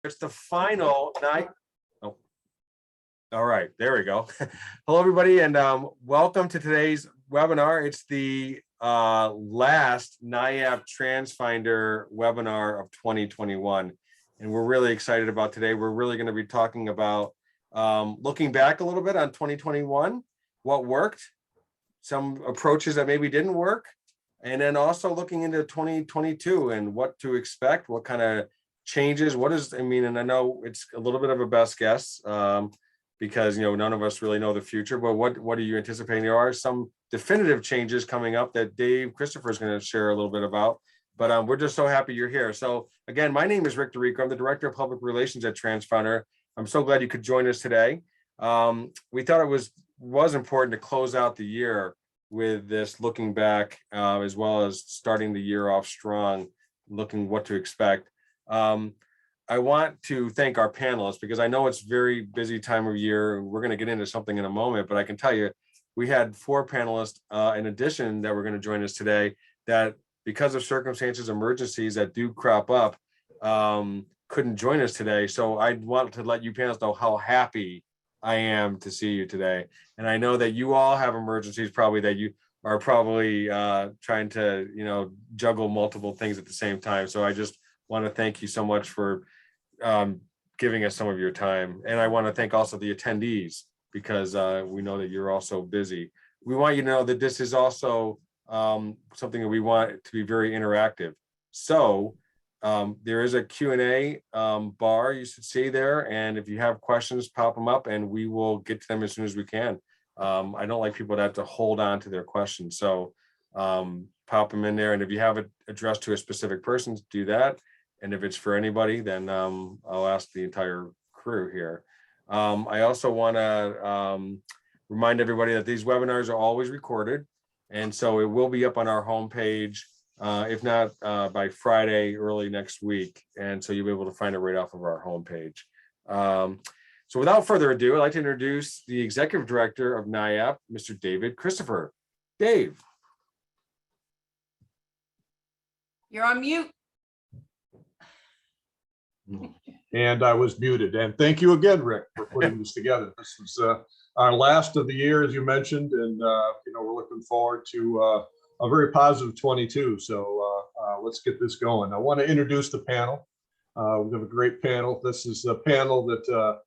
It's the final night. Oh, all right, there we go. Hello, everybody, and welcome to today's webinar. It's the last NYAPT Transfinder webinar of 2021, and we're really excited about today. We're really going to be talking about looking back a little bit on 2021, what worked, some approaches that maybe didn't work, and then also looking into 2022 and what to expect, what kind of changes, and I know it's a little bit of a best guess because none of us really know the future, but what are you anticipating? There are some definitive changes coming up that Dave Christopher is going to share a little bit about, but we're just so happy you're here. So again, my name is Rick Jericho. I'm the Director of Public Relations at Transfinder. I'm so glad you could join us today. We thought it was important to close out the year with this looking back, as well as starting the year off strong, looking what to expect. I want to thank our panelists because I know it's very busy time of year, and we're going to get into something in a moment, but I can tell you, we had 4 panelists in addition that were going to join us today that because of circumstances, emergencies that do crop up, couldn't join us today. So I want to let you panelists know how happy I am to see you today. And I know that you all have emergencies probably that you are probably trying to, juggle multiple things at the same time. So I just want to thank you so much for giving us some of your time. And I want to thank also the attendees because we know that you're also busy. We want you to know that this is also something that we want to be very interactive. So there is a Q&A bar you should see there. And if you have questions, pop them up and we will get to them as soon as we can. I don't like people to have to hold on to their questions. So pop them in there. And if you have it addressed to a specific person, do that. And if it's for anybody, then I'll ask the entire crew here. I also want to remind everybody that these webinars are always recorded. And so it will be up on our homepage, if not by Friday, early next week. And so you'll be able to find it right off of our homepage. So without further ado, I'd like to introduce the Executive Director of NYAPT, Mr. David Christopher. Dave. You're on mute. And I was muted. And thank you again, Rick, for putting this together. This was our last of the year, as you mentioned, and we're looking forward to a very positive 22. So let's get this going. I want to introduce the panel. We have a great panel. This is a panel that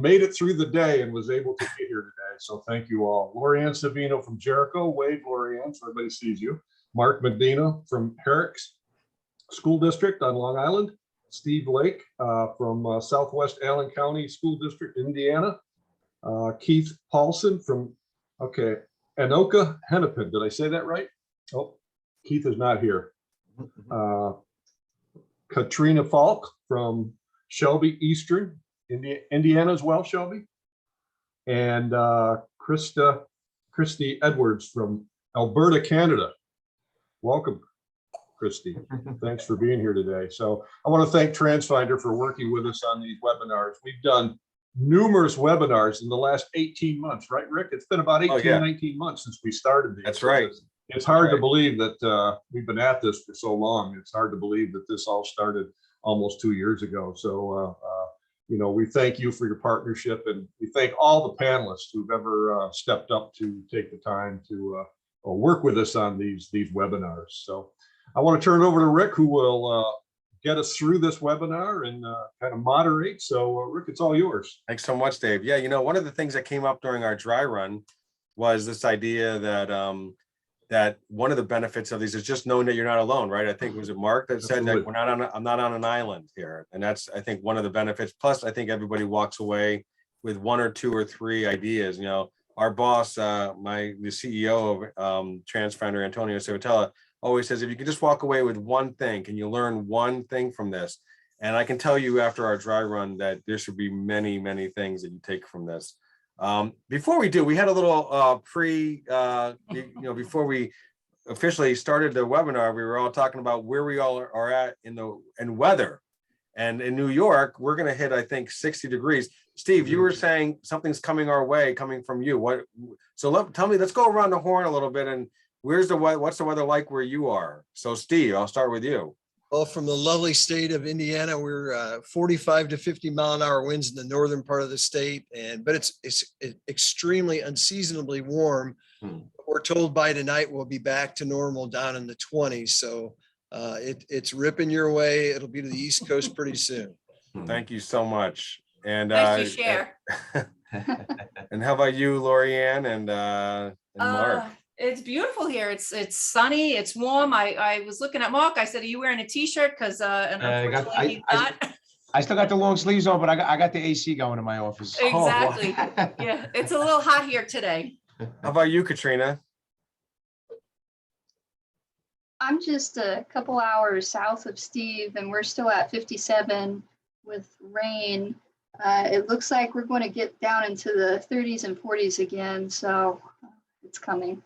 made it through the day and was able to get here today. So thank you all. Lorianne Savino from Jericho, wave Lorianne so everybody sees you. Mark Medina from Herricks School District on Long Island. Steve Lake from Southwest Allen County School District, Indiana. Keith Paulson from, Anoka Hennepin. Did I say that right? Oh, Keith is not here. Katrina Falk from Shelby, Eastern, Indiana as well, Shelby. And Kristi Edwards from Alberta, Canada. Welcome, Kristi. Thanks for being here today. So I want to thank Transfinder for working with us on these webinars. We've done numerous webinars in the last 18 months, right, Rick? It's been about 19 months since we started these. That's right. It's hard to believe that we've been at this for so long. It's hard to believe that this all started almost 2 years ago. So, we thank you for your partnership, and we thank all the panelists who've ever stepped up to take the time to work with us on these webinars. So I want to turn it over to Rick, who will get us through this webinar and kind of moderate. So Rick, it's all yours. Thanks so much, Dave. Yeah, one of the things that came up during our dry run was this idea that that one of the benefits of these is just knowing that you're not alone, right? I think was it Mark that said that I'm not on an island here, and that's I think one of the benefits. Plus, I think everybody walks away with 1 or 2 or 3 ideas. Our boss, the CEO of Transfinder, Antonio Savitella, always says, if you can just walk away with one thing, can you learn one thing from this? And I can tell you after our dry run that there should be many, many things that you take from this. Before we do, we had a little before we officially started the webinar, we were all talking about where we all are at in weather. And in New York, we're going to hit, I think, 60 degrees. Steve, you were saying something's coming our way, coming from you. Tell me, let's go around the horn a little bit and what's the weather like where you are? So Steve, I'll start with you. Well, from the lovely state of Indiana, we're 45 to 50 mile an hour winds in the northern part of the state, but it's extremely unseasonably warm. We're told by tonight we'll be back to normal down in the 20s. So it's ripping your way. It'll be to the East Coast pretty soon. Thank you so much. And Nice to share. and how about you, Lorianne and Mark? It's beautiful here. It's sunny. It's warm. I was looking at Mark. I said, "Are you wearing a t-shirt?" Because unfortunately he's not. I still got the long sleeves on, but I got the AC going in my office. Exactly. Yeah, it's a little hot here today. How about you, Katrina? I'm just a couple hours south of Steve, and we're still at 57 with rain. It looks like we're going to get down into the 30s and 40s again, so it's coming.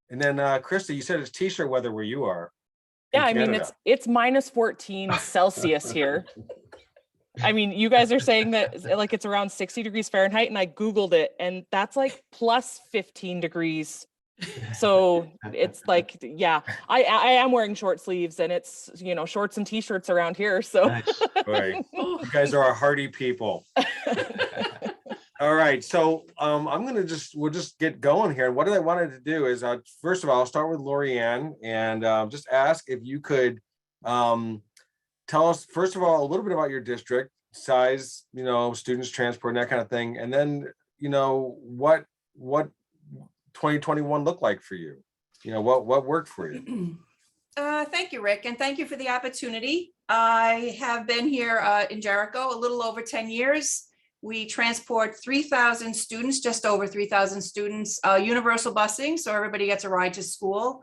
And then Kristi, you said it's t-shirt weather where you are. Yeah, I mean, it's minus 14 Celsius here. I mean, you guys are saying that like it's around 60 degrees Fahrenheit, and I Googled it, and that's like plus 15 degrees. So it's like, yeah, I am wearing short sleeves, and it's, you know, shorts and t-shirts around here. So Nice. Right. You guys are a hardy people. All right, so we'll just get going here. What I wanted to do is, first of all, I'll start with Lorianne and just ask if you could tell us, first of all, a little bit about your district, size, you know, students, transport, and that kind of thing. And then, you know, what 2021 looked like for you? You know, what worked for you? Thank you, Rick, and thank you for the opportunity. I have been here in Jericho a little over 10 years. We transport 3,000 students, just over 3,000 students, universal busing, so everybody gets a ride to school.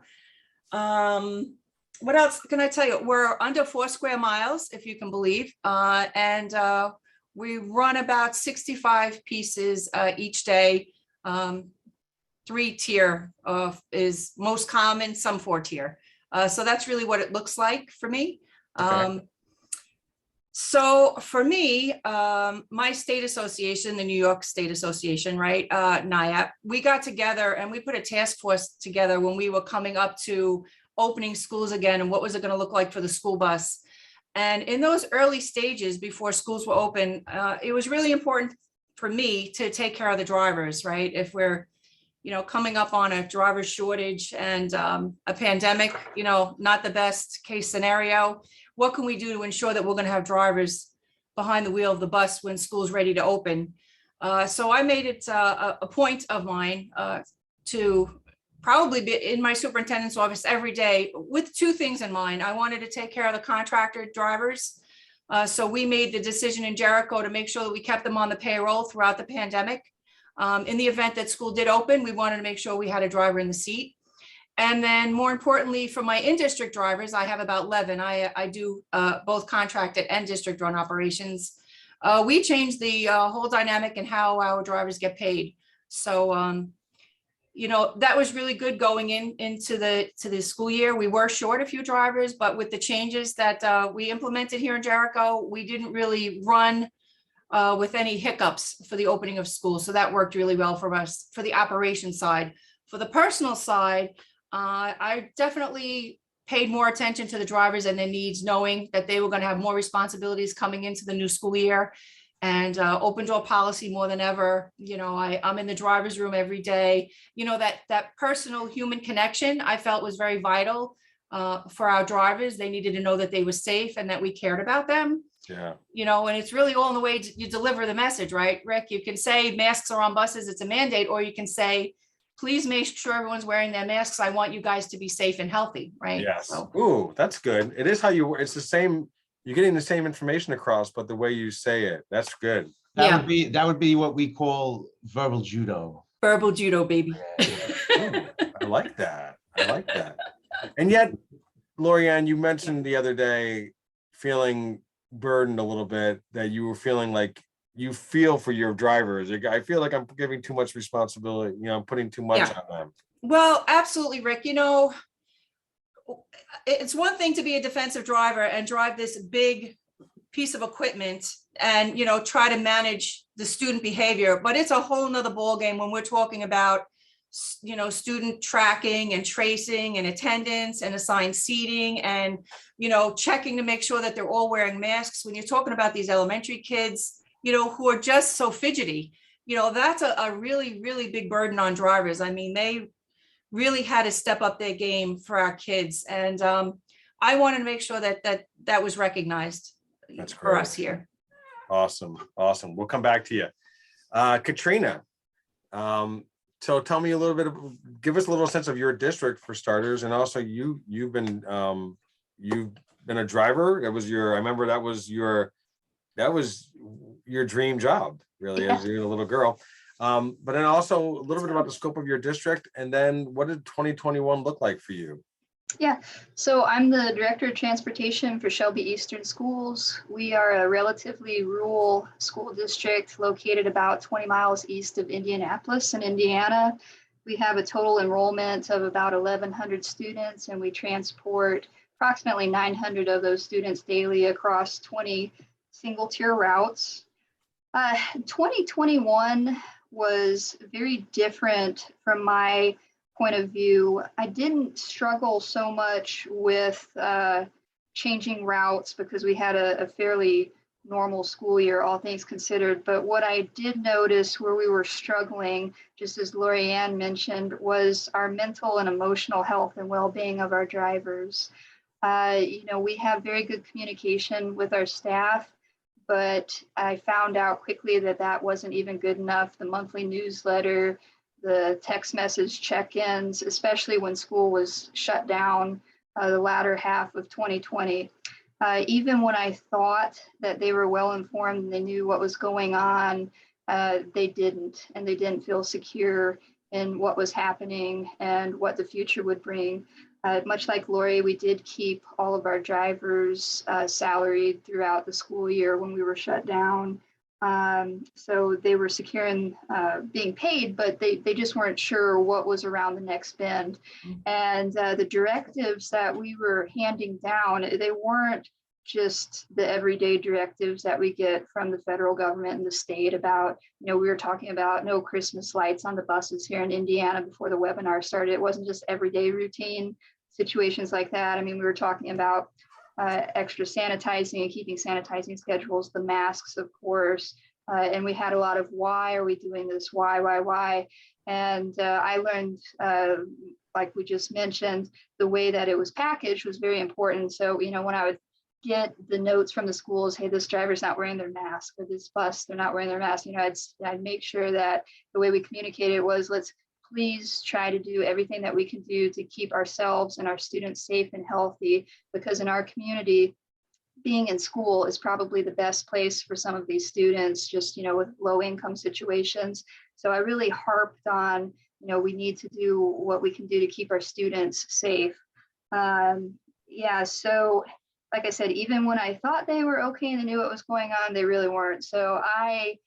What else can I tell you? We're under 4 square miles, if you can believe, and we run about 65 pieces each day. 3-tier is most common, some 4-tier. So that's really what it looks like for me. Okay. So for me, my state association, the New York State Association, right, NYAPT, we got together and we put a task force together when we were coming up to opening schools again and what was it going to look like for the school bus. And in those early stages before schools were open, it was really important for me to take care of the drivers, right? If we're, you know, coming up on a driver shortage and a pandemic, you know, not the best case scenario. What can we do to ensure that we're going to have drivers behind the wheel of the bus when school's ready to open? So I made it a point of mine to probably be in my superintendent's office every day with 2 things in mind. I wanted to take care of the contractor drivers. So we made the decision in Jericho to make sure that we kept them on the payroll throughout the pandemic. In the event that school did open, we wanted to make sure we had a driver in the seat. And then more importantly, for my in-district drivers, I have about 11. I do both contracted and district run operations. We changed the whole dynamic and how our drivers get paid. So, you know, that was really good going into the school year. We were short a few drivers, but with the changes that we implemented here in Jericho, we didn't really run with any hiccups for the opening of school. So that worked really well for us for the operation side. For the personal side, I definitely paid more attention to the drivers and their needs, knowing that they were going to have more responsibilities coming into the new school year, and open door policy more than ever. You know, I'm in the driver's room every day. You know, that personal human connection I felt was very vital for our drivers. They needed to know that they were safe and that we cared about them. Yeah. You know, and it's really all in the way you deliver the message, right, Rick? You can say masks are on buses, it's a mandate, or you can say, please make sure everyone's wearing their masks. I want you guys to be safe and healthy, right? Yes. So, Ooh, that's good. It is how it's the same, you're getting the same information across, but the way you say it, that's good. That would be what we call verbal judo. verbal judo, baby. Ooh, I like that. I like that. And yet, Lorianne, you mentioned the other day feeling burdened a little bit, that you were feeling like you feel for your drivers. I feel like I'm giving too much responsibility, you know, I'm putting too much on them. Well, absolutely, Rick. You know, it's one thing to be a defensive driver and drive this big piece of equipment and, you know, try to manage the student behavior, but it's a whole nother ballgame when we're talking about student tracking and tracing and attendance and assigned seating and, checking to make sure that they're all wearing masks. When you're talking about these elementary kids, who are just so fidgety, that's a really, really big burden on drivers. I mean, they really had to step up their game for our kids. And I wanted to make sure that was recognized. That's for great. us here. Awesome. We'll come back to you. Katrina, so tell me a little bit, give us a little sense of your district for starters. And also you've been a driver. I remember that was your dream job, really, as you're a little girl. But then also a little bit about the scope of your district, and then what did 2021 look like for you? Yeah, so I'm the Director of Transportation for Shelby Eastern Schools. We are a relatively rural school district located about 20 miles east of Indianapolis in Indiana. We have a total enrollment of about 1,100 students, and we transport approximately 900 of those students daily across 20 single-tier routes. 2021 was very different from my point of view. I didn't struggle so much with changing routes because we had a fairly normal school year, all things considered. But what I did notice where we were struggling, just as Lori Ann mentioned, was our mental and emotional health and well-being of our drivers. We have very good communication with our staff, but I found out quickly that wasn't even good enough. The monthly newsletter, the text message check-ins, especially when school was shut down the latter half of 2020. Even when I thought that they were well informed and they knew what was going on, they didn't, and they didn't feel secure in what was happening and what the future would bring. Much like Lori, we did keep all of our drivers salaried throughout the school year when we were shut down. So they were secure in being paid, but they just weren't sure what was around the next bend. And the directives that we were handing down, they weren't just the everyday directives that we get from the federal government and the state about, we were talking about no Christmas lights on the buses here in Indiana before the webinar started. It wasn't just everyday routine situations like that. I mean, we were talking about extra sanitizing and keeping sanitizing schedules, the masks, of course. And we had a lot of, why are we doing this? Why? And I learned, like we just mentioned, the way that it was packaged was very important. So, when I would get the notes from the schools, hey, this driver's not wearing their mask, or this bus, they're not wearing their mask, I'd make sure that the way we communicated was, let's please try to do everything that we can do to keep ourselves and our students safe and healthy, because in our community, being in school is probably the best place for some of these students, just, with low income situations. So I really harped on, we need to do what we can do to keep our students safe. So like I said, even when I thought they were okay and they knew what was going on, they really weren't. So I,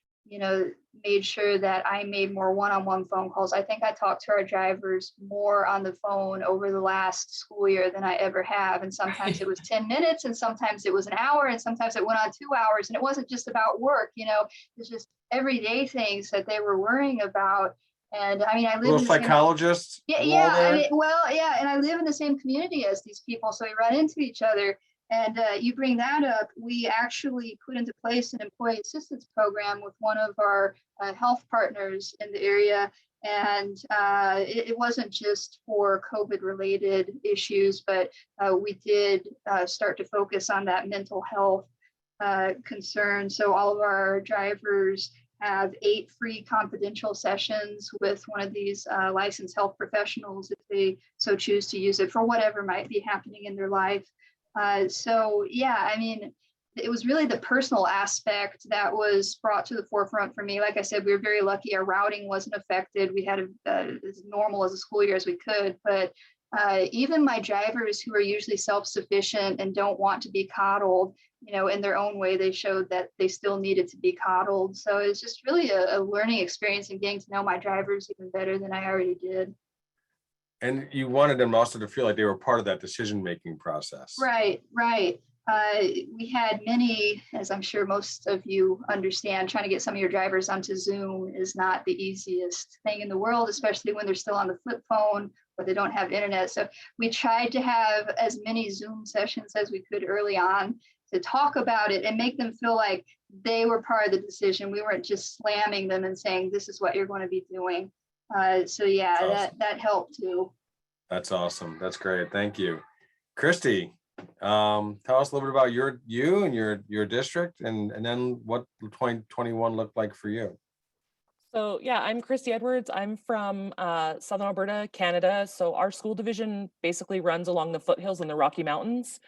made sure that I made more one-on-one phone calls. I think I talked to our drivers more on the phone over the last school year than I ever have. And sometimes it was 10 minutes, and sometimes it was an hour, and sometimes it went on 2 hours. And it wasn't just about work, it's just everyday things that they were worrying about. And I mean, I live Little in psychologists. and I live in the same community as these people, so we run into each other. And you bring that up, we actually put into place an employee assistance program with one of our health partners in the area. And it wasn't just for COVID related issues, but we did start to focus on that mental health concern. So all of our drivers have 8 free confidential sessions with one of these licensed health professionals if they so choose to use it for whatever might be happening in their life. It was really the personal aspect that was brought to the forefront for me. Like I said, we were very lucky. Our routing wasn't affected. We had as normal as a school year as we could, but even my drivers, who are usually self-sufficient and don't want to be coddled, in their own way, they showed that they still needed to be coddled. So it's just really a learning experience and getting to know my drivers even better than I already did. And you wanted them also to feel like they were part of that decision-making process. Right. we had many, as I'm sure most of you understand, trying to get some of your drivers onto Zoom is not the easiest thing in the world, especially when they're still on the flip phone or they don't have internet. So we tried to have as many Zoom sessions as we could early on to talk about it and make them feel like they were part of the decision. We weren't just slamming them and saying, this is what you're going to be doing. So yeah, Awesome. that helped too. That's awesome. That's great. Thank you. Kristi, tell us a little bit about you and your district and then what 2021 looked like for you. So yeah, I'm Kristi Edwards. I'm from Southern Alberta, Canada. So our school division basically runs along the foothills in the Rocky Mountains.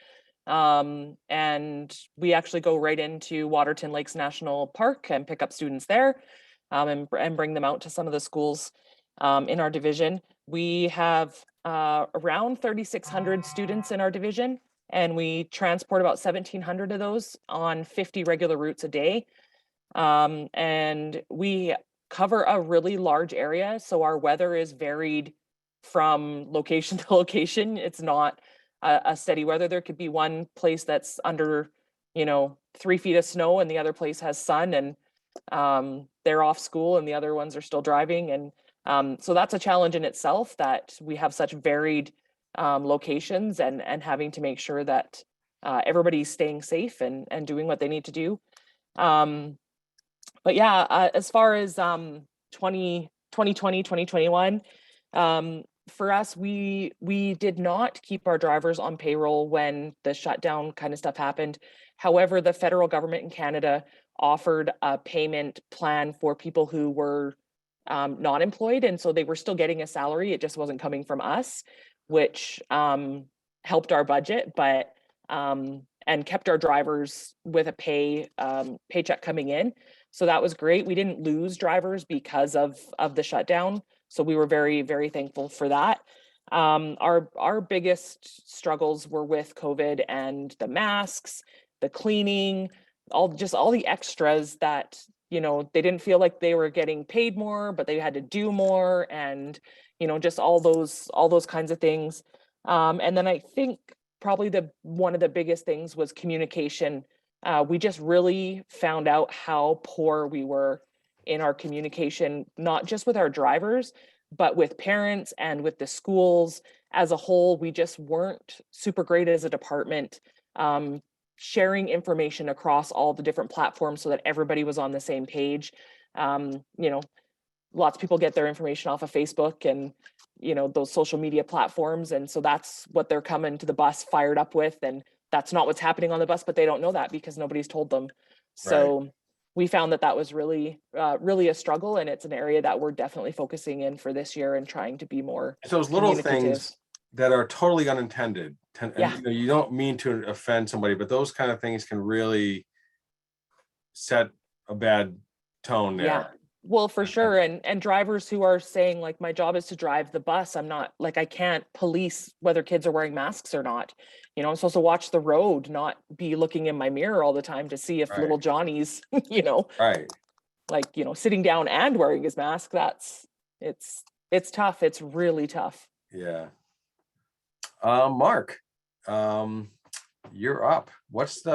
And we actually go right into Waterton Lakes National Park and pick up students there and bring them out to some of the schools in our division. We have around 3,600 students in our division, and we transport about 1,700 of those on 50 regular routes a day. And we cover a really large area, so our weather is varied from location to location. It's not a steady weather. There could be one place that's under, 3 feet of snow and the other place has sun, and they're off school and the other ones are still driving. And so that's a challenge in itself, that we have such varied locations and having to make sure that everybody's staying safe and doing what they need to do. But yeah, as far as 2020, 2021, for us, we did not keep our drivers on payroll when the shutdown kind of stuff happened. However, the federal government in Canada offered a payment plan for people who were not employed, and so they were still getting a salary. It just wasn't coming from us, which helped our budget, but and kept our drivers with a paycheck coming in. So that was great. We didn't lose drivers because of the shutdown. So we were very, very thankful for that. Our biggest struggles were with COVID and the masks, the cleaning, all the extras that, they didn't feel like they were getting paid more, but they had to do more, and, just all those kinds of things. And then I think probably one of the biggest things was communication. We just really found out how poor we were in our communication, not just with our drivers, but with parents and with the schools as a whole. We just weren't super great as a department, sharing information across all the different platforms so that everybody was on the same page. Lots of people get their information off of Facebook and, those social media platforms. And so that's what they're coming to the bus fired up with. And that's not what's happening on the bus, but they don't know that because nobody's told them. So we found that was really, really a struggle, and it's an area that we're definitely focusing in for this year and trying to be more. So those little things that are totally unintended, Yeah. you don't mean to offend somebody, but those kind of things can really set a bad tone there. Yeah. Well, for sure. And drivers who are saying, like, my job is to drive the bus. I'm not, like, I can't police whether kids are wearing masks or not. I'm supposed to watch the road, not be looking in my mirror all the time to see if little Johnny's, like, sitting down and wearing his mask. It's tough. It's really tough. Yeah. Mark, you're up. What's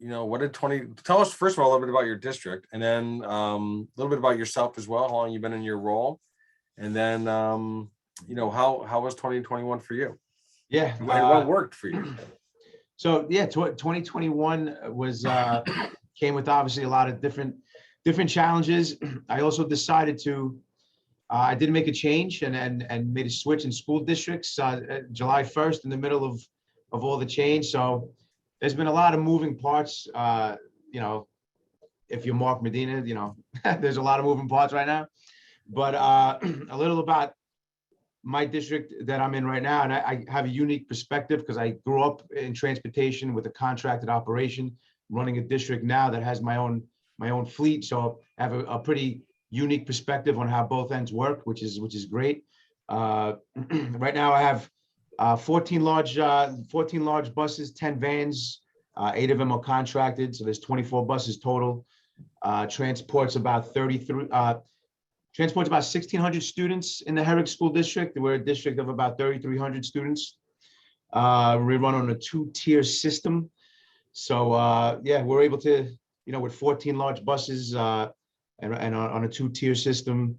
what did tell us first of all a little bit about your district, and then a little bit about yourself as well, how long you've been in your role, and then how was 2021 for you? Yeah. What worked for you? So yeah, 2021 was came with obviously a lot of different challenges. I also decided to I did make a change and made a switch in school districts July 1st, in the middle of all the change. So there's been a lot of moving parts. If you're Mark Medina, there's a lot of moving parts right now. But a little about my district that I'm in right now, and I have a unique perspective because I grew up in transportation with a contracted operation, running a district now that has my own fleet. So I have a pretty unique perspective on how both ends work, which is great. Right now I have 14 large buses, 10 vans, 8 of them are contracted. So there's 24 buses total. Transports about 1,600 students in the Herricks School District. We're a district of about 3,300 students. We run on a 2-tier system. So yeah, we're able to, with 14 large buses and on a 2-tier system,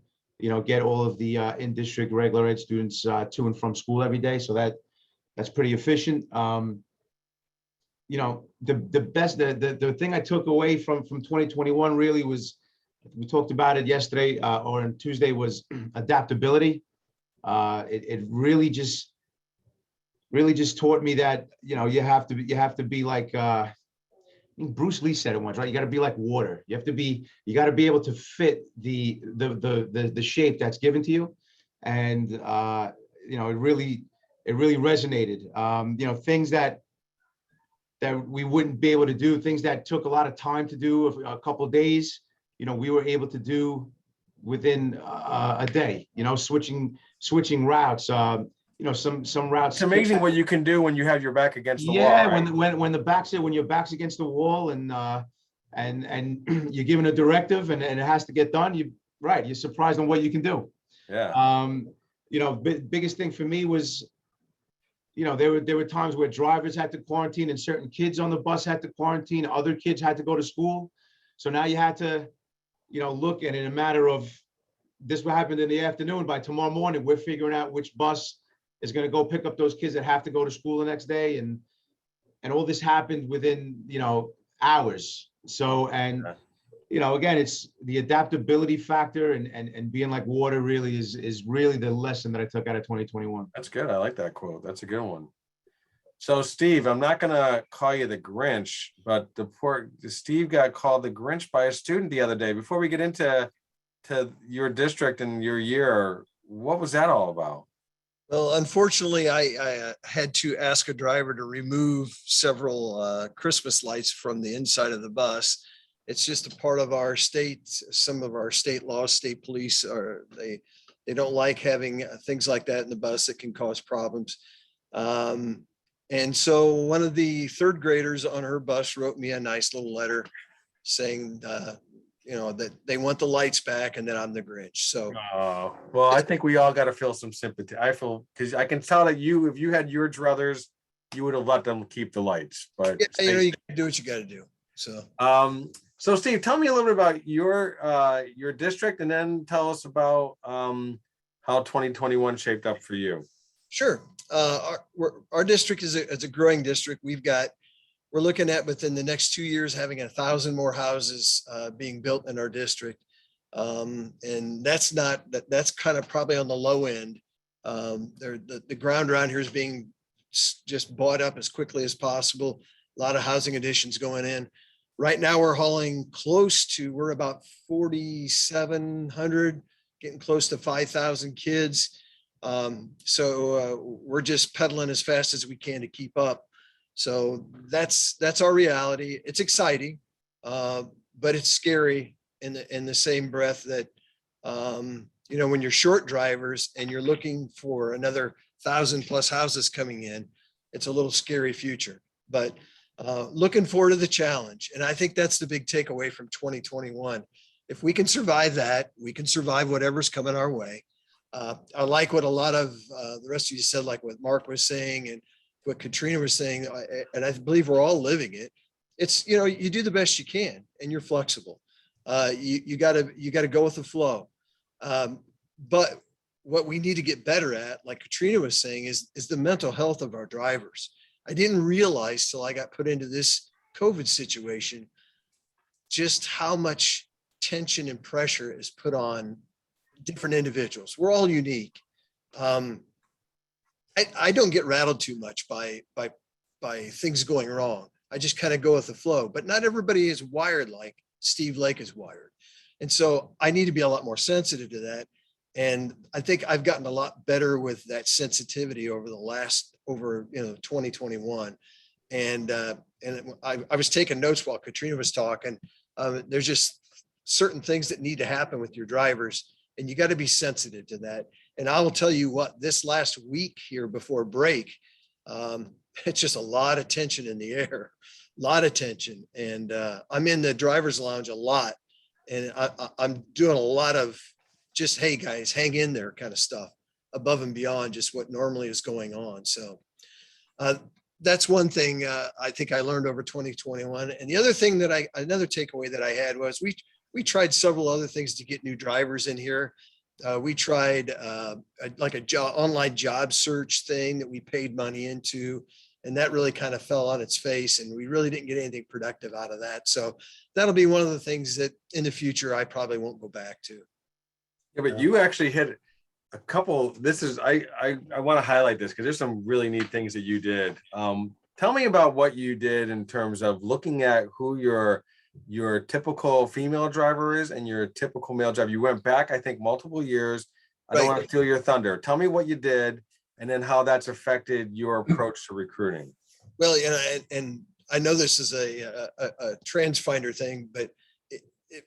get all of the in-district regular ed students to and from school every day. So that's pretty efficient. The thing I took away from 2021 really was, we talked about it yesterday or on Tuesday, was adaptability. It really just taught me that, you have to be like, I think Bruce Lee said it once, right? You got to be like water. You got to be able to fit the shape that's given to you. And, it really resonated. Things that we wouldn't be able to do, things that took a lot of time to do, a couple of days, we were able to do within a day, switching routes, some routes. It's amazing what you can do when you have your back against the wall. Yeah, Right? when your back's against the wall and you're given a directive and it has to get done, you're surprised on what you can do. Yeah. Biggest thing for me was, there were times where drivers had to quarantine and certain kids on the bus had to quarantine, other kids had to go to school. So now you had to, look, and in a matter of, this what happened in the afternoon, by tomorrow morning, we're figuring out which bus is going to go pick up those kids that have to go to school the next day. And all this happened within, hours. So, and, again, it's the adaptability factor and being like water really is really the lesson that I took out of 2021. That's good. I like that quote. That's a good one. So Steve, I'm not going to call you the Grinch, but Steve got called the Grinch by a student the other day. Before we get into your district and your year, what was that all about? Well, unfortunately, I had to ask a driver to remove several Christmas lights from the inside of the bus. It's just a part of our state. Some of our state laws, state police they don't like having things like that in the bus that can cause problems. And so one of the third graders on her bus wrote me a nice little letter saying, that they want the lights back and that I'm the Grinch. So, well, I think we all got to feel some sympathy. I feel, because I can tell that if you had your druthers, you would have let them keep the lights. But you can do what you got to do. So, so Steve, tell me a little bit about your district, and then tell us about how 2021 shaped up for you. Sure. Our district is a growing district. We're looking at within the next 2 years having 1,000 more houses being built in our district, and that's kind of probably on the low end. The ground around here is being just bought up as quickly as possible. A lot of housing additions going in. Right now, we're we're about 4,700, getting close to 5,000 kids. So we're just pedaling as fast as we can to keep up. So that's our reality. It's exciting, but it's scary in the same breath that, when you're short drivers and you're looking for another 1,000+ houses coming in, it's a little scary future, but looking forward to the challenge. And I think that's the big takeaway from 2021. If we can survive that, we can survive whatever's coming our way. I like what a lot of the rest of you said, like what Mark was saying and what Katrina was saying, and I believe we're all living it. It's, you do the best you can and you're flexible. You gotta go with the flow. But what we need to get better at, like Katrina was saying, is the mental health of our drivers. I didn't realize till I got put into this COVID situation, just how much tension and pressure is put on different individuals. We're all unique. I don't get rattled too much by things going wrong. I just kind of go with the flow, but not everybody is wired like Steve Lake is wired. And so I need to be a lot more sensitive to that. And I think I've gotten a lot better with that sensitivity over 2021. And I was taking notes while Katrina was talking. There's just certain things that need to happen with your drivers, and you got to be sensitive to that. And I will tell you what, this last week here before break, it's just a lot of tension in the air, a lot of tension. And I'm in the driver's lounge a lot, and I'm doing a lot of just, hey guys, hang in there kind of stuff above and beyond just what normally is going on. So that's one thing I think I learned over 2021. And the other thing that another takeaway that I had was we tried several other things to get new drivers in here. We tried like a online job search thing that we paid money into, and that really kind of fell on its face, and we really didn't get anything productive out of that. So that'll be one of the things that in the future I probably won't go back to. Yeah, but you actually hit a couple. This is I want to highlight this because there's some really neat things that you did. Tell me about what you did in terms of looking at who your typical female driver is and your typical male driver. You went back, I think, multiple years. I don't want to steal your thunder. Tell me what you did and then how that's affected your approach to recruiting. Well, and I know this is a Transfinder thing, but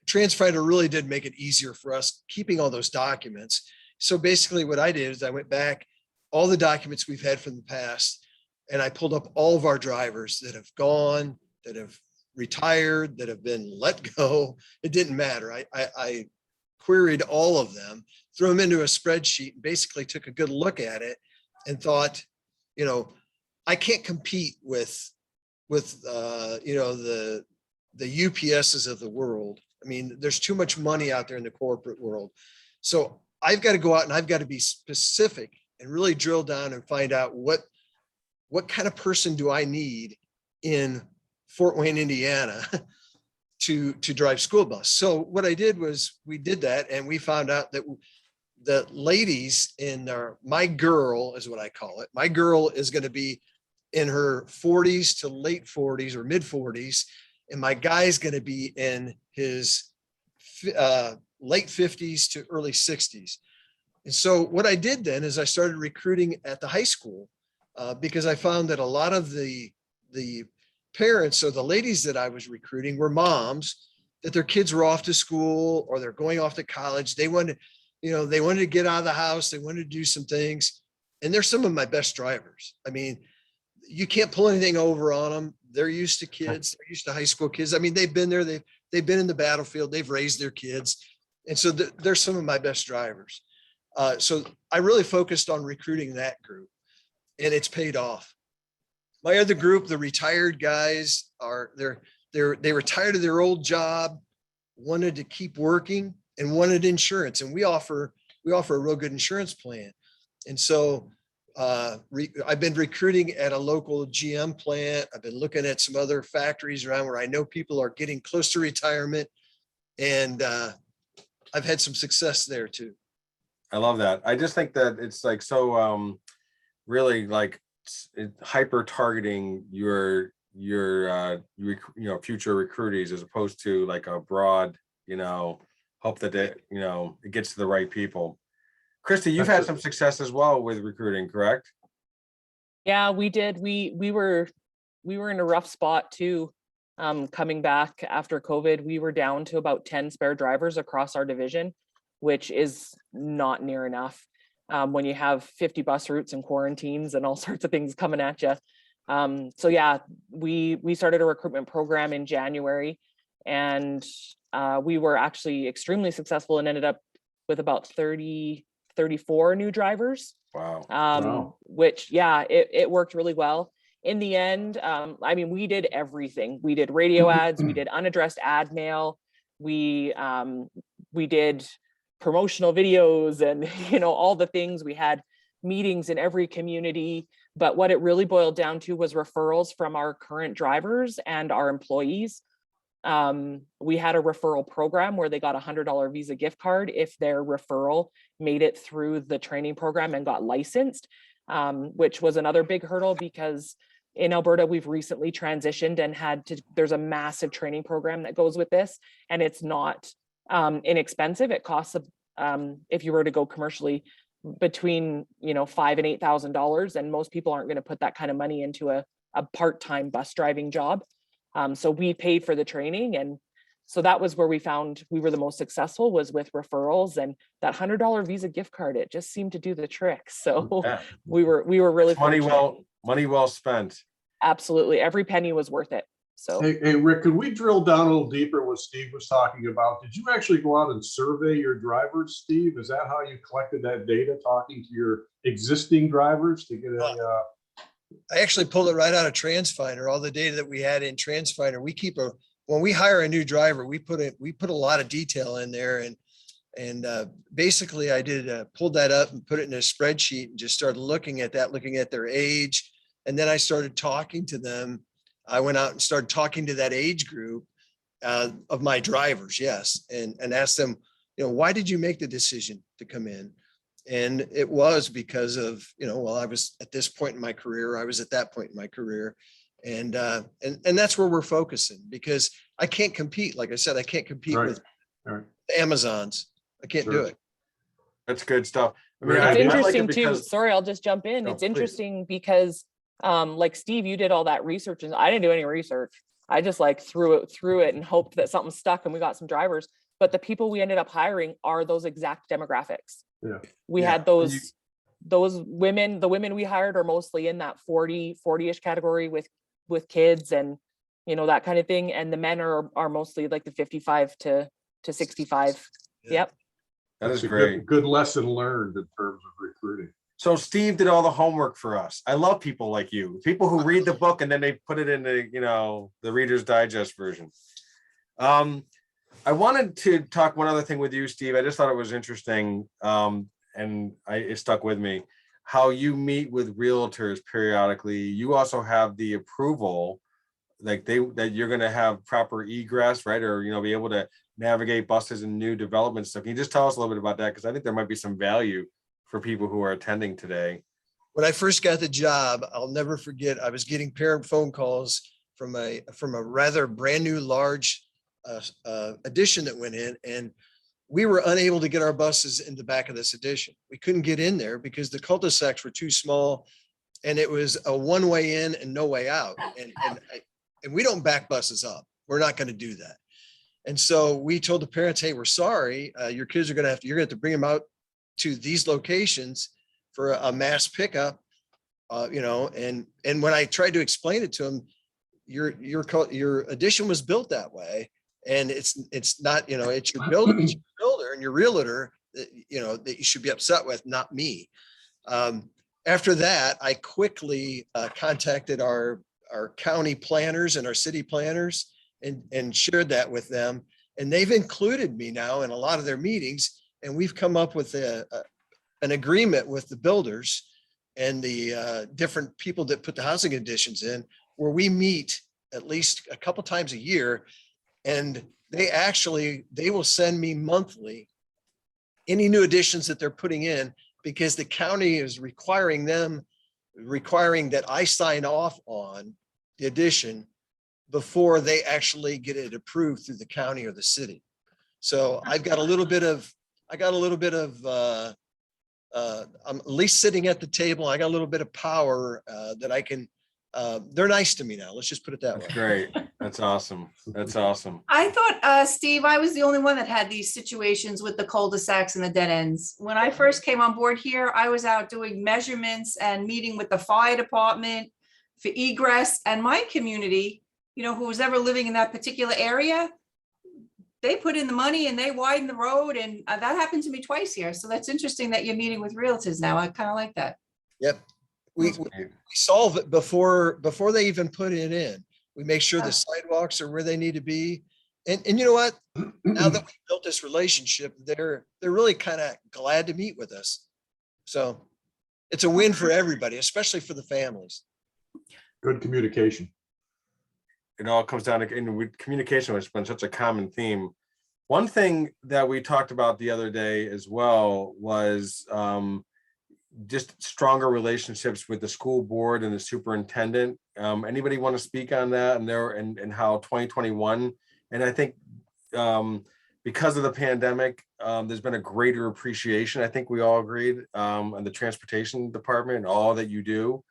Transfinder really did make it easier for us keeping all those documents. So basically what I did is I went back, all the documents we've had from the past, and I pulled up all of our drivers that have gone, that have retired, that have been let go. It didn't matter. I queried all of them, threw them into a spreadsheet, and basically took a good look at it and thought, I can't compete with the UPSs of the world. I mean, there's too much money out there in the corporate world. So I've got to go out and I've got to be specific and really drill down and find out what kind of person do I need in Fort Wayne, Indiana to drive school bus. So what I did was we did that, and we found out that the ladies in my girl is what I call it. My girl is going to be in her 40s to late 40s or mid 40s. And my guy's going to be in his late 50s to early 60s. And so what I did then is I started recruiting at the high school because I found that a lot of the parents or the ladies that I was recruiting were moms that their kids were off to school or they're going off to college. They wanted to get out of the house. They wanted to do some things. And they're some of my best drivers. I mean, you can't pull anything over on them. They're used to kids. They're used to high school kids. I mean, they've been there. They've been in the battlefield. They've raised their kids. And so they're some of my best drivers. So I really focused on recruiting that group, and it's paid off. My other group, the retired guys, they retired to their old job, wanted to keep working, and wanted insurance. And we offer a real good insurance plan. And so I've been recruiting at a local GM plant. I've been looking at some other factories around where I know people are getting close to retirement, and I've had some success there too. I love that. I just think that it's like so really like hyper targeting your future recruitees as opposed to like a broad, hope that it gets to the right people. Kristi, you've had some success as well with recruiting, correct? Yeah, we did. We were in a rough spot too. Coming back after COVID, we were down to about 10 spare drivers across our division, which is not near enough when you have 50 bus routes and quarantines and all sorts of things coming at you. So yeah, we started a recruitment program in January, and we were actually extremely successful and ended up with about 34 new drivers. Wow. Which, yeah, it worked really well. In the end, we did everything. We did radio ads, we did unaddressed ad mail, we did promotional videos and, all the things. We had meetings in every community, but what it really boiled down to was referrals from our current drivers and our employees. We had a referral program where they got $100 Visa gift card if their referral made it through the training program and got licensed, which was another big hurdle because in Alberta, we've recently transitioned and there's a massive training program that goes with this, and it's not inexpensive. It costs, if you were to go commercially, between $5,000 and $8,000, and most people aren't going to put that kind of money into a part-time bus driving job. So we paid for the training, and so that was where we found we were the most successful, was with referrals, and that $100 Visa gift card, it just seemed to do the trick. So yeah. we were really money well spent. Absolutely, every penny was worth it. So hey Rick, could we drill down a little deeper what Steve was talking about? Did you actually go out and survey your drivers, Steve? Is that how you collected that data, talking to your existing drivers to get I actually pulled it right out of Transfinder, all the data that we had in Transfinder. When we hire a new driver, we put a lot of detail in there, and basically I pulled that up and put it in a spreadsheet and just started looking at their age. And then I started talking to them. I went out and started talking to that age group of my drivers. Yes. And asked them, why did you make the decision to come in? And it was because of, well, I was at this point in my career, I was at that point in my career. And that's where we're focusing, because I can't compete. Like I said, I can't compete Right. with Right. Amazons. I can't do Sure. it. That's good stuff. I mean, It's I It's like it interesting too. because- Sorry, I'll just jump in. No, It's please. interesting because like Steve, you did all that research and I didn't do any research. I just like threw it and hoped that something stuck and we got some drivers. But the people we ended up hiring are those exact demographics. Yeah. We Yeah. had those women, the women we hired are mostly in that 40-ish category with kids and that kind of thing. And the men are mostly like the 55 to 65. Yeah. Yep. That is That's a great. good lesson learned in terms of recruiting. So Steve did all the homework for us. I love people like you, people who read the book and then they put it in the Reader's Digest version. I wanted to talk one other thing with you, Steve. I just thought it was interesting, and it stuck with me. How you meet with realtors periodically. You also have the approval, like that you're going to have proper egress, right? Or be able to navigate buses and new development stuff. Can you just tell us a little bit about that? Because I think there might be some value for people who are attending today. When I first got the job, I'll never forget, I was getting parent phone calls from a rather brand new large addition that went in, and we were unable to get our buses in the back of this addition. We couldn't get in there because the cul-de-sacs were too small, and it was a one way in and no way out. And we don't back buses up. We're not going to do that. And so we told the parents, hey, we're sorry. Your kids are you're going to have to bring them out to these locations for a mass pickup, and when I tried to explain it to them, your addition was built that way. And it's not, it's your builder, and your realtor, that you should be upset with, not me. After that, I quickly contacted our county planners and our city planners and shared that with them. And they've included me now in a lot of their meetings. And we've come up with an agreement with the builders and the different people that put the housing additions in, where we meet at least a couple times a year. And they will send me monthly any new additions that they're putting in, because the county is requiring that I sign off on the addition before they actually get it approved through the county or the city. So I've got a little bit of, I'm at least sitting at the table. I got a little bit of power that I can, they're nice to me now. Let's just put it that way. That's great. That's awesome. That's awesome. I thought, Steve, I was the only one that had these situations with the cul-de-sacs and the dead ends. When I first came on board here, I was out doing measurements and meeting with the fire department for egress, and my community, who was ever living in that particular area, they put in the money and they widened the road, and that happened to me twice here. So that's interesting that you're meeting with realtors now. I kind of like that. Yep. We solve it before they even put it in. We make sure the sidewalks are where they need to be. And you know what? Now that we built this relationship, they're really kind of glad to meet with us. So it's a win for everybody, especially for the families. Good communication. It all comes down to communication, which has been such a common theme. One thing that we talked about the other day as well was just stronger relationships with the school board and the superintendent. Anybody want to speak on that and how 2021, and I think because of the pandemic, there's been a greater appreciation. I think we all agreed on the transportation department and all that you do.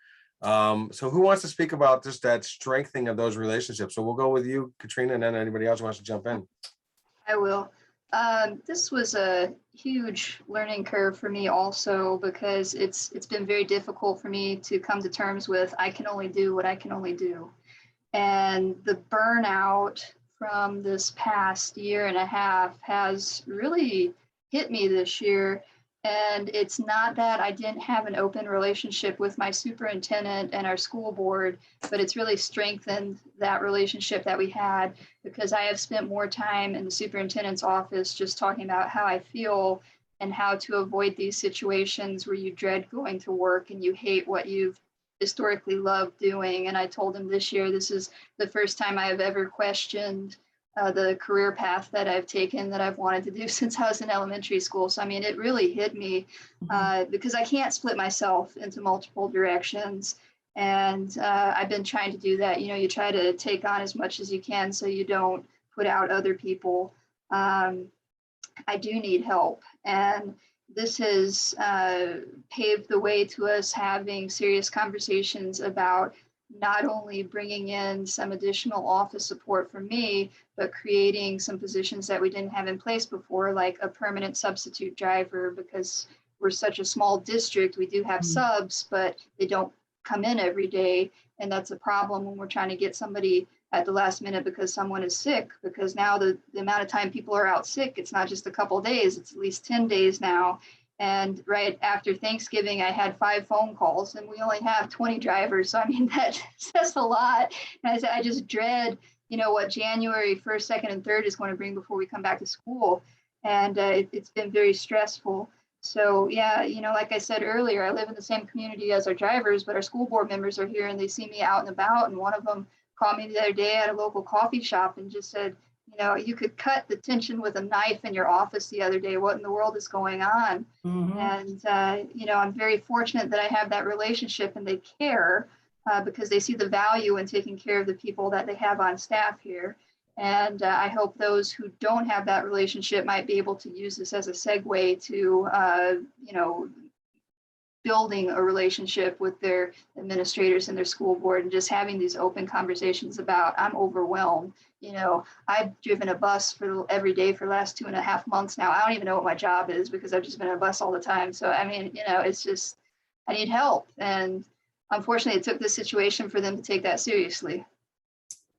So who wants to speak about just that strengthening of those relationships? So we'll go with you, Katrina, and then anybody else who wants to jump in. I will. This was a huge learning curve for me also, because it's been very difficult for me to come to terms with I can only do what I can only do. And the burnout from this past year and a half has really hit me this year. And it's not that I didn't have an open relationship with my superintendent and our school board, but it's really strengthened that relationship that we had, because I have spent more time in the superintendent's office just talking about how I feel and how to avoid these situations where you dread going to work and you hate what you've historically loved doing. And I told him this year, this is the first time I have ever questioned the career path that I've taken, that I've wanted to do since I was in elementary school. So, I mean, it really hit me because I can't split myself into multiple directions. And I've been trying to do that. You know, you try to take on as much as you can so you don't put out other people. I do need help. And this has paved the way to us having serious conversations about not only bringing in some additional office support for me, but creating some positions that we didn't have in place before, like a permanent substitute driver, because we're such a small district. We do have subs, but they don't come in every day. And that's a problem when we're trying to get somebody at the last minute because someone is sick, because now the amount of time people are out sick, it's not just a couple of days, it's at least 10 days now. And right after Thanksgiving, I had 5 phone calls and we only have 20 drivers. So, I mean, that says a lot. And I just dread, you know, what January 1st, 2nd, and 3rd is going to bring before we come back to school. And it's been very stressful. So, yeah, you know, like I said earlier, I live in the same community as our drivers, but our school board members are here and they see me out and about. And one of them called me the other day at a local coffee shop and just said, you know, you could cut the tension with a knife in your office the other day. What in the world is going on? And, you know, I'm very fortunate that I have that relationship and they care because they see the value in taking care of the people that they have on staff here. And I hope those who don't have that relationship might be able to use this as a segue to, you know, building a relationship with their administrators and their school board and just having these open conversations about, I'm overwhelmed. You know, I've driven a bus for every day for the last 2.5 months now. I don't even know what my job is because I've just been on a bus all the time. So, I mean, you know, it's just, I need help. And unfortunately, it took this situation for them to take that seriously.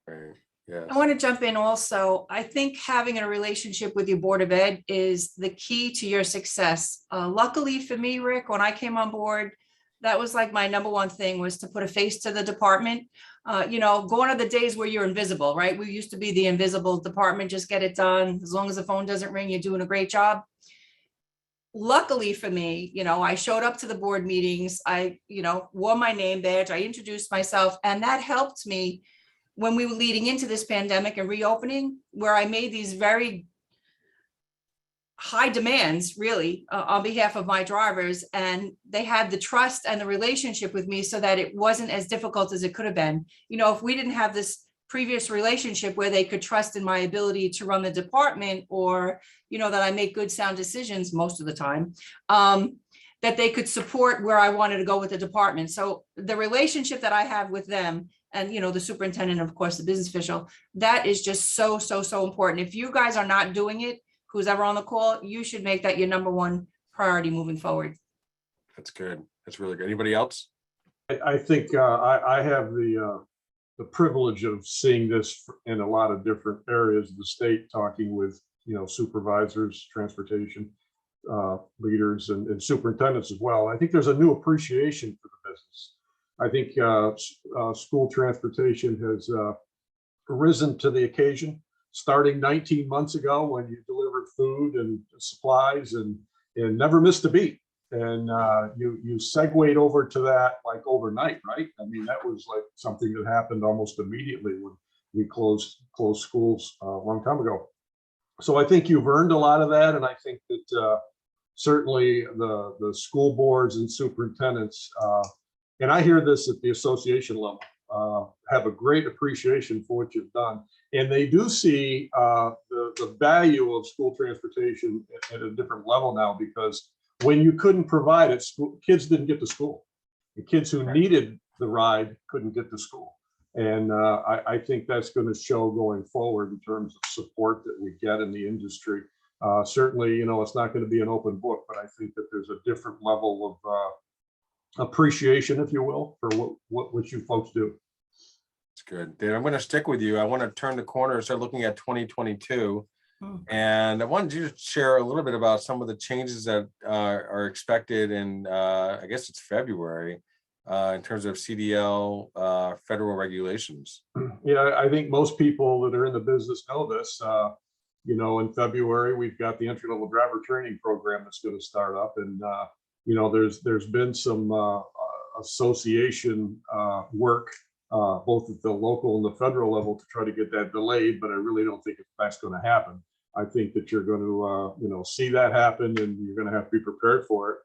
Right. Yes. I want to jump in also. I think having a relationship with your Board of Ed is the key to your success. Luckily for me, Rick, when I came on board, that was like my #1 thing, was to put a face to the department. You know, gone are the days where you're invisible, right? We used to be the invisible department, just get it done. As long as the phone doesn't ring, you're doing a great job. Luckily for me, you know, I showed up to the board meetings. I, you know, wore my name badge. I introduced myself, and that helped me when we were leading into this pandemic and reopening, where I made these very high demands really on behalf of my drivers, and they had the trust and the relationship with me so that it wasn't as difficult as it could have been. You know, if we didn't have this previous relationship where they could trust in my ability to run the department, or, you know, that I make good sound decisions most of the time, that they could support where I wanted to go with the department. So the relationship that I have with them, and, you know, the superintendent, of course, the business official, that is just so, so, so important. If you guys are not doing it, who's ever on the call, you should make that your #1 priority moving forward. That's good. That's really good. Anybody else? I think I have the privilege of seeing this in a lot of different areas of the state, talking with, you know, supervisors, transportation leaders, and superintendents as well. I think there's a new appreciation for the business. I think school transportation has risen to the occasion, starting 19 months ago when you delivered food and supplies and never missed a beat. And you segued over to that like overnight, right? I mean, that was like something that happened almost immediately when we closed schools a long time ago. So I think you've earned a lot of that. And I think that certainly the school boards and superintendents, and I hear this at the association level, have a great appreciation for what you've done. And they do see the value of school transportation at a different level now, because when you couldn't provide it, kids didn't get to school. The kids who needed the ride couldn't get to school. And I think that's going to show going forward in terms of support that we get in the industry. Certainly, you know, it's not going to be an open book, but I think that there's a different level of appreciation, if you will, for what you folks do. It's good. Dave, I'm going to stick with you. I want to turn the corner and start looking at 2022. And I wanted you to share a little bit about some of the changes that are expected in, I guess it's February, in terms of CDL federal regulations. Yeah, I think most people that are in the business know this. You know, in February, we've got the entry-level driver training program that's going to start up. And, you know, there's been some association work, both at the local and the federal level to try to get that delayed, but I really don't think that's going to happen. I think that you're going to, you know, see that happen and you're going to have to be prepared for it.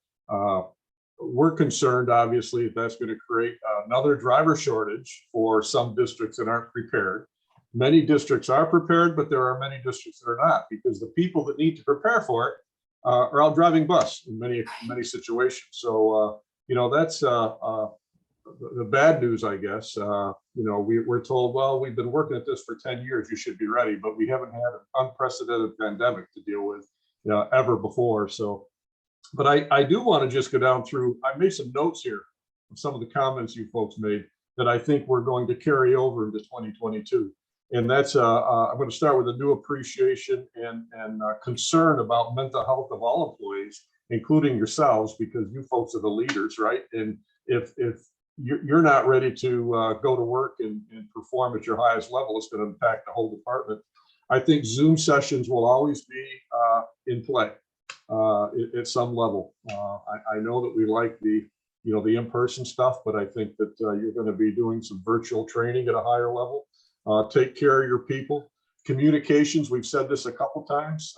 We're concerned, obviously, if that's going to create another driver shortage for some districts that aren't prepared. Many districts are prepared, but there are many districts that are not, because the people that need to prepare for it are out driving bus in many situations. So, you know, that's the bad news, I guess. You know, we're told, well, we've been working at this for 10 years, you should be ready, but we haven't had an unprecedented pandemic to deal with, you know, ever before. So, but I do want to just go down through, I made some notes here of some of the comments you folks made that I think we're going to carry over into 2022. And that's, I'm going to start with a new appreciation and concern about mental health of all employees, including yourselves, because you folks are the leaders, right? And if you're not ready to go to work and perform at your highest level, it's going to impact the whole department. I think Zoom sessions will always be in play at some level. I know that we like the, you know, the in-person stuff, but I think that you're going to be doing some virtual training at a higher level. Take care of your people. Communications, we've said this a couple times.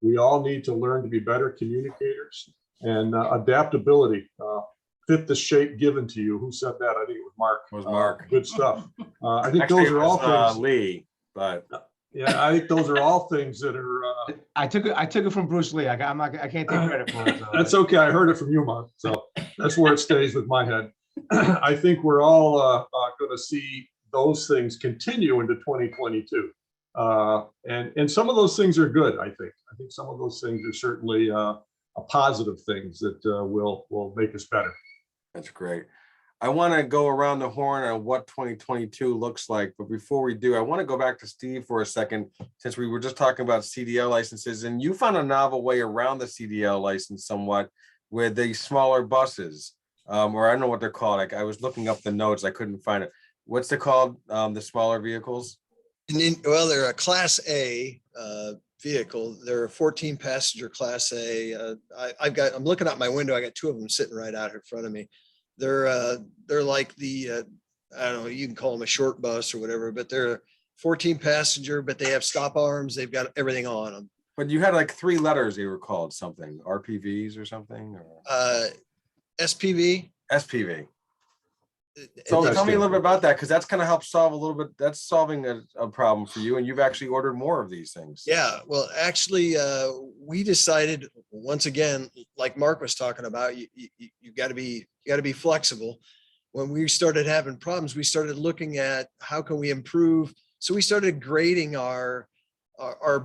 We all need to learn to be better communicators, and adaptability. Fit the shape given to you. Who said that? I think it was Mark. It was Mark. Good stuff. I think Actually, those are all things. Lee, but Yeah, I think those are all things that are. I took it from Bruce Lee. I can't take credit for it. So. That's okay. I heard it from you, Mark. So that's where it stays with my head. I think we're all going to see those things continue into 2022. And some of those things are good, I think. I think some of those things are certainly a positive things that will make us better. that's great. I want to go around the horn on what 2022 looks like. But before we do, I want to go back to Steve for a second, since we were just talking about CDL licenses, and you found a novel way around the CDL license somewhat with the smaller buses, or I don't know what they're called. Like, I was looking up the notes, I couldn't find it. What's it called? The smaller vehicles? Well, they're a Class A vehicle. They're a 14 passenger Class A. I'm looking out my window. I got two of them sitting right out here in front of me. They're like the, I don't know, you can call them a short bus or whatever, but they're 14 passenger, but they have stop arms. They've got everything on them. But you had like 3 letters, they were called something, RPVs or something, or SPV. SPV. So tell me a little bit about that, because that's going to help solve a little bit. That's solving a problem for you, and you've actually ordered more of these things. Yeah, well, actually, we decided, once again, like Mark was talking about, you got to be flexible. When we started having problems, we started looking at how can we improve. So we started grading our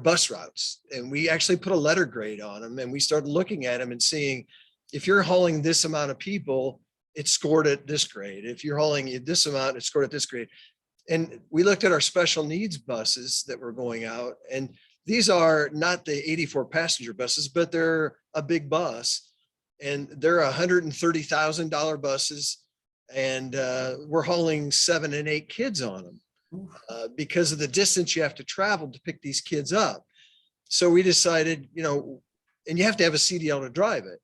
bus routes, and we actually put a letter grade on them, and we started looking at them and seeing if you're hauling this amount of people, it's scored at this grade. If you're hauling this amount, it's scored at this grade. And we looked at our special needs buses that were going out, and these are not the 84 passenger buses, but they're a big bus, and they're $130,000 buses, and we're hauling 7 and 8 kids on them because of the distance you have to travel to pick these kids up. So we decided, you know, and you have to have a CDL to drive it.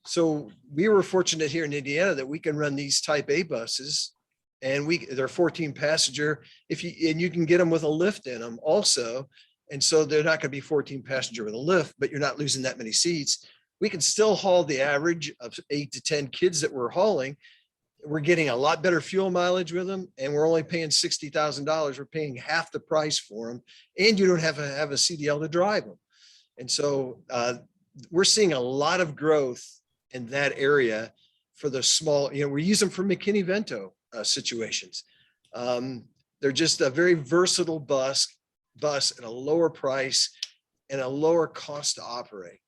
So we were fortunate here in Indiana that we can run these type A buses, and they're 14 passenger and you can get them with a lift in them also. And so they're not going to be 14 passenger with a lift, but you're not losing that many seats. We can still haul the average of 8 to 10 kids that we're hauling. We're getting a lot better fuel mileage with them, and we're only paying $60,000. We're paying half the price for them, and you don't have to have a CDL to drive them. And so we're seeing a lot of growth in that area for the small, you know, we use them for McKinney-Vento situations. They're just a very versatile bus at a lower price and a lower cost to operate.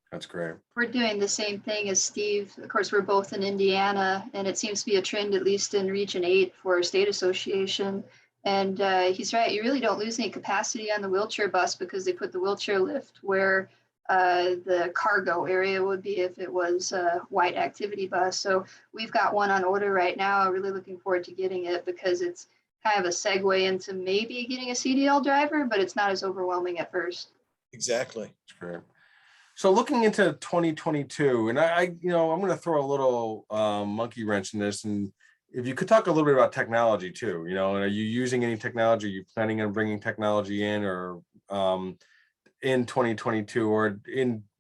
That's great. We're doing the same thing as Steve. Of course, we're both in Indiana, and it seems to be a trend, at least in Region 8 for our state association. And he's right, you really don't lose any capacity on the wheelchair bus because they put the wheelchair lift where the cargo area would be if it was a white activity bus. So we've got one on order right now. I'm really looking forward to getting it because it's kind of a segue into maybe getting a CDL driver, but it's not as overwhelming at first. Exactly. That's great. So looking into 2022, and I'm going to throw a little monkey wrench in this, and if you could talk a little bit about technology too, and are you using any technology? Are you planning on bringing technology in, or in 2022, or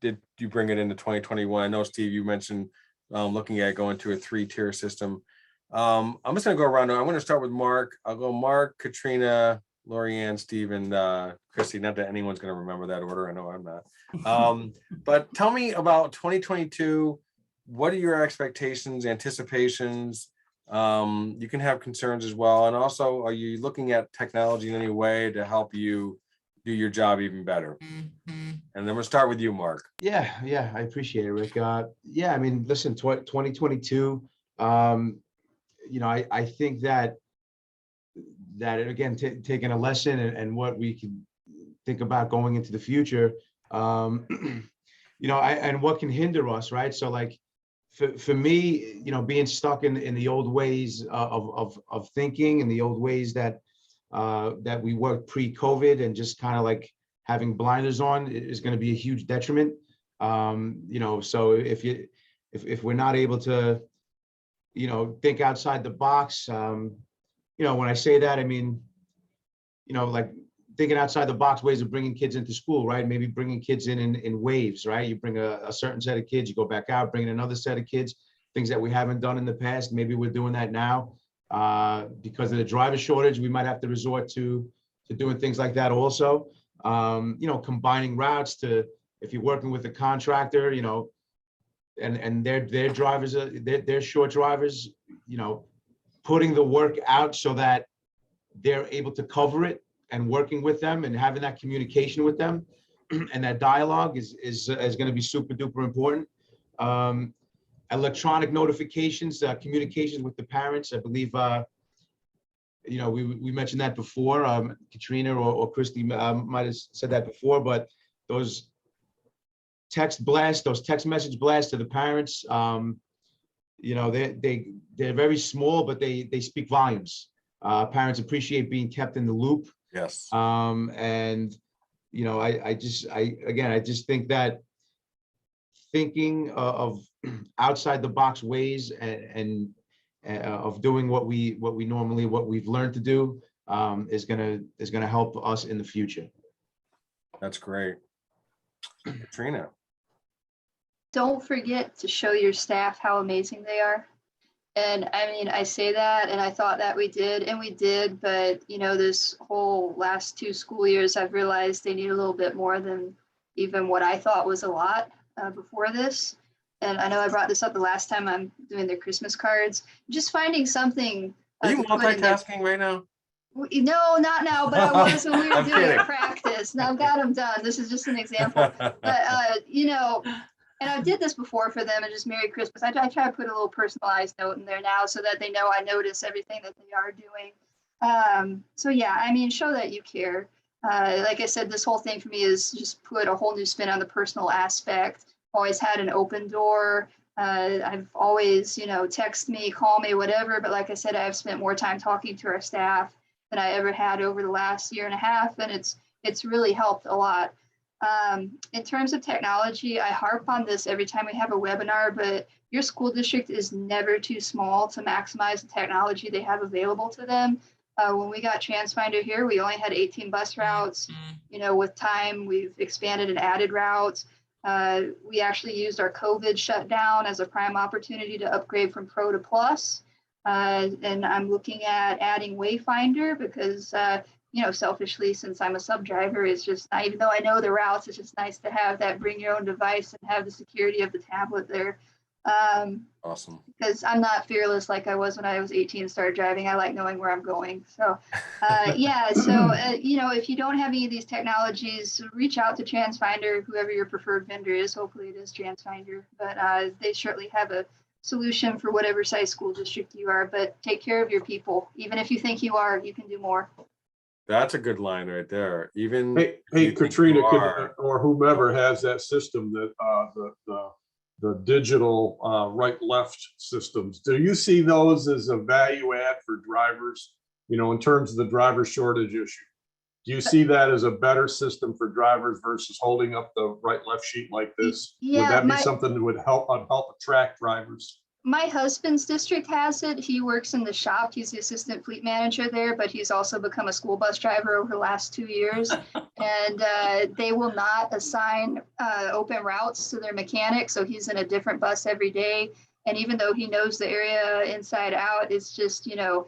did you bring it into 2021? I know, Steve, you mentioned looking at going to a 3-tier system. I'm just going to go around. I'm going to start with Mark. I'll go Mark, Katrina, Lorianne, Steve, and Kristi. Not that anyone's going to remember that order. I know I'm not. But tell me about 2022. What are your expectations, anticipations? You can have concerns as well. And also, are you looking at technology in any way to help you do your job even better? And then we'll start with you, Mark. Yeah, I appreciate it, Rick. Yeah, I mean, listen, 2022, I think that again, taking a lesson and what we can think about going into the future, and what can hinder us, right? So like for me, being stuck in the old ways of thinking and the old ways that we worked pre-COVID and just kind of like having blinders on is going to be a huge detriment. So if we're not able to, think outside the box, when I say that, I mean, like thinking outside the box ways of bringing kids into school, right? Maybe bringing kids in waves, right? You bring a certain set of kids, you go back out, bring in another set of kids, things that we haven't done in the past. Maybe we're doing that now. Because of the driver shortage, we might have to resort to doing things like that also. Combining routes if you're working with a contractor, and their drivers, they're short drivers, putting the work out so that they're able to cover it and working with them and having that communication with them and that dialogue is going to be super duper important. Electronic notifications, communications with the parents. I believe, we mentioned that before. Katrina or Kristi might have said that before, but those text message blasts to the parents, they're very small, but they speak volumes. Parents appreciate being kept in the loop. Yes. And I just think that thinking of outside the box ways and of doing what we've learned to do is gonna help us in the future. That's great. Katrina. Don't forget to show your staff how amazing they are. And I mean, I say that, and I thought that we did, but this whole last 2 school years, I've realized they need a little bit more than even what I thought was a lot before this. And I know I brought this up the last time I'm doing their Christmas cards, just finding something. Are you multitasking right now? No, not now, but I was when we were I'm doing kidding. practice. Now I've got them done. This is just an example. But, and I did this before for them and just Merry Christmas. I try to put a little personalized note in there now so that they know I notice everything that they are doing. So yeah, I mean, show that you care. Like I said, this whole thing for me is just put a whole new spin on the personal aspect. Always had an open door. I've always, text me, call me, whatever. But like I said, I've spent more time talking to our staff than I ever had over the last 1.5 years. And it's really helped a lot. In terms of technology, I harp on this every time we have a webinar, but your school district is never too small to maximize the technology they have available to them. When we got Transfinder here, we only had 18 bus routes. With time, we've expanded and added routes. We actually used our COVID shutdown as a prime opportunity to upgrade from Pro to Plus. And I'm looking at adding Wayfinder because, selfishly, since I'm a sub driver, it's just, even though I know the routes, it's just nice to have that bring your own device and have the security of the tablet there. Awesome. Because I'm not fearless like I was when I was 18 and started driving. I like knowing where I'm going. So, if you don't have any of these technologies, reach out to Transfinder, whoever your preferred vendor is. Hopefully it is Transfinder, but they certainly have a solution for whatever size school district you are, but take care of your people. Even if you think you are, you can do more. That's a good line right there. Even Hey, you think Katrina, you are- or whomever has that system, that the digital right left systems, do you see those as a value add for drivers? You know, in terms of the driver shortage issue, do you see that as a better system for drivers versus holding up the right left sheet like this? Would Yeah, that be something that would help attract drivers? my husband's district has it. He works in the shop. He's the assistant fleet manager there, but he's also become a school bus driver over the last 2 years. And they will not assign open routes to their mechanic. So he's in a different bus every day. And even though he knows the area inside out, it's just, you know,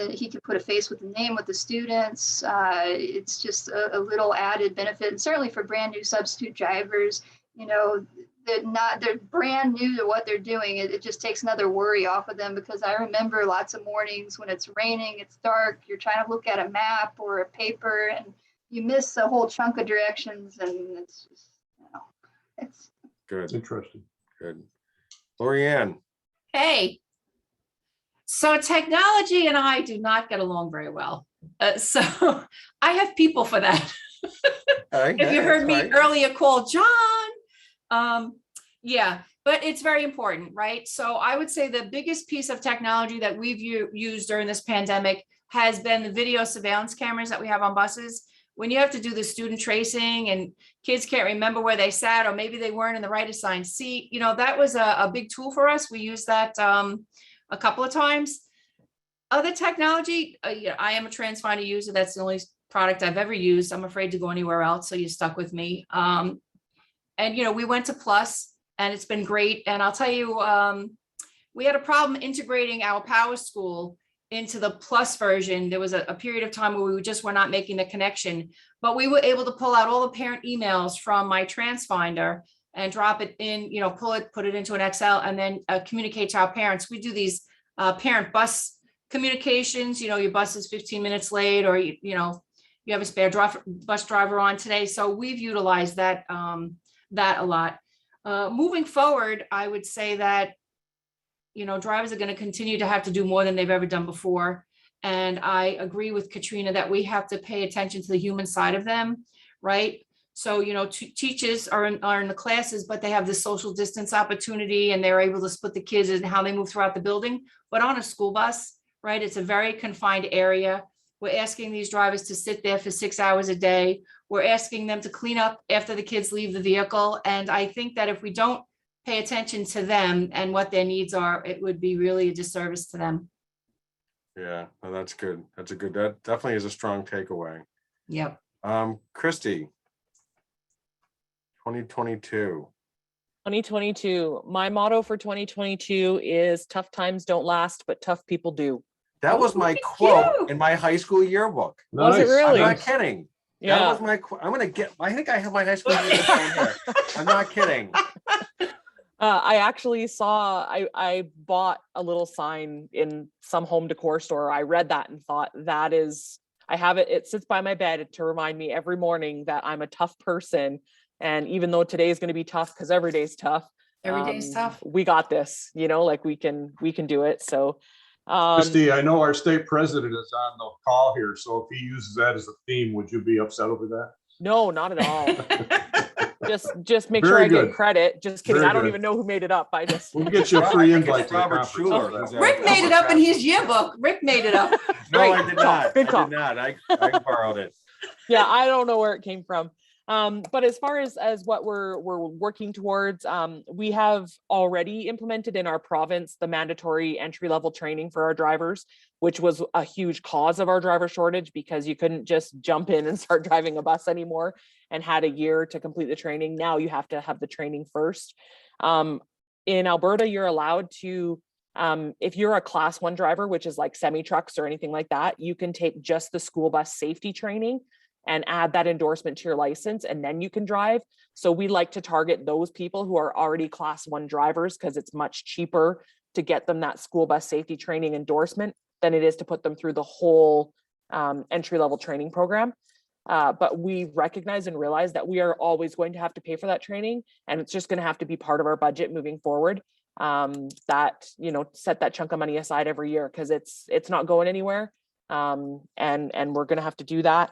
he can put a face with the name with the students. It's just a little added benefit. And certainly for brand new substitute drivers, you know, they're brand new to what they're doing. It just takes another worry off of them, because I remember lots of mornings when it's raining, it's dark, you're trying to look at a map or a paper and you miss a whole chunk of directions, and it's just, you know, it's good, Interesting. good. Lorianne, Hey, so technology and I do not get along very well. So I have people for that. If you heard me earlier call John, yeah, but it's very important, right? So I would say the biggest piece of technology that we've used during this pandemic has been the video surveillance cameras that we have on buses. When you have to do the student tracing and kids can't remember where they sat, or maybe they weren't in the right assigned seat, you know, that was a big tool for us. We used that a couple of times. Other technology, yeah, I am a Transfinder user. That's the only product I've ever used. I'm afraid to go anywhere else, so you stuck with me. And you know, we went to Plus, and it's been great. And I'll tell you, we had a problem integrating our Power School into the Plus version. There was a period of time where we just were not making the connection, but we were able to pull out all the parent emails from my Transfinder and drop it in, you know, put it into an Excel, and then communicate to our parents. We do these parent bus communications. You know, your bus is 15 minutes late, or you know, you have a spare bus driver on today. So we've utilized that that a lot. Moving forward, I would say that, you know, drivers are going to continue to have to do more than they've ever done before. And I agree with Katrina that we have to pay attention to the human side of them, right? So, you know, teachers are in the classes, but they have the social distance opportunity, and they're able to split the kids and how they move throughout the building. But on a school bus, right, it's a very confined area. We're asking these drivers to sit there for 6 hours a day. We're asking them to clean up after the kids leave the vehicle. And I think that if we don't pay attention to them and what their needs are, it would be really a disservice to them. yeah, well, that's good. That's a good, that definitely is a strong takeaway. Yep. Kristi, 2022. 2022. My motto for 2022 is tough times don't last, but tough people do. That was my quote in my high school yearbook. Was it Nice. really? I'm not kidding. That Yeah. was my, I'm gonna get, I think I have my high school yearbook down here. I'm not kidding. I actually saw, I bought a little sign in some home decor store. I read that and thought, that is, I have it, it sits by my bed to remind me every morning that I'm a tough person. And even though today is going to be tough, because every day's tough. Every day's tough. We got this, you know, like we can do it. So Kristi, I know our state president is on the call here, so if he uses that as a theme, would you be upset over that? no, not at all. Just make sure Very I good. get credit. Just kidding. Very I don't good. even know who made it up. I just We'll get you a I free think it's invite to the Robert conference. Schuler, for who's that. a- Rick made it up in his yearbook. Rick made it up. No, I did not. Good I call. did not. I borrowed it. yeah, I don't know where it came from. But as far as what we're working towards, we have already implemented in our province the mandatory entry-level training for our drivers, which was a huge cause of our driver shortage, because you couldn't just jump in and start driving a bus anymore and had a year to complete the training. Now you have to have the training first. In Alberta, you're allowed to, if you're a class 1 driver, which is like semi trucks or anything like that, you can take just the school bus safety training and add that endorsement to your license, and then you can drive. So we like to target those people who are already class 1 drivers, because it's much cheaper to get them that school bus safety training endorsement than it is to put them through the whole entry-level training program. But we recognize and realize that we are always going to have to pay for that training, and it's just going to have to be part of our budget moving forward. that, you know, set that chunk of money aside every year, because it's not going anywhere. And we're going to have to do that.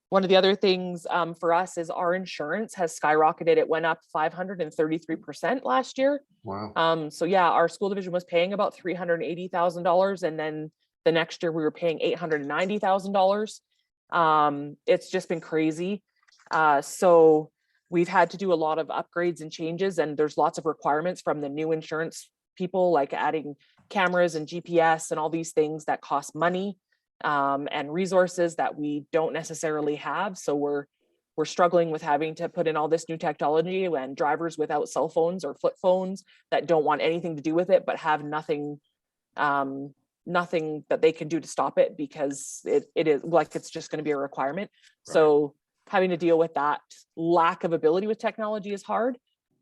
One of the other things for us is our insurance has skyrocketed. It went up 533% last year. Wow. So yeah, our school division was paying about $380,000, and then the next year we were paying $890,000. It's just been crazy. So we've had to do a lot of upgrades and changes, and there's lots of requirements from the new insurance people, like adding cameras and GPS and all these things that cost money and resources that we don't necessarily have. So we're struggling with having to put in all this new technology, and drivers without cell phones or flip phones that don't want anything to do with it, but have nothing that they can do to stop it, because it is like, it's just going to be a requirement. Right. So having to deal with that lack of ability with technology is hard.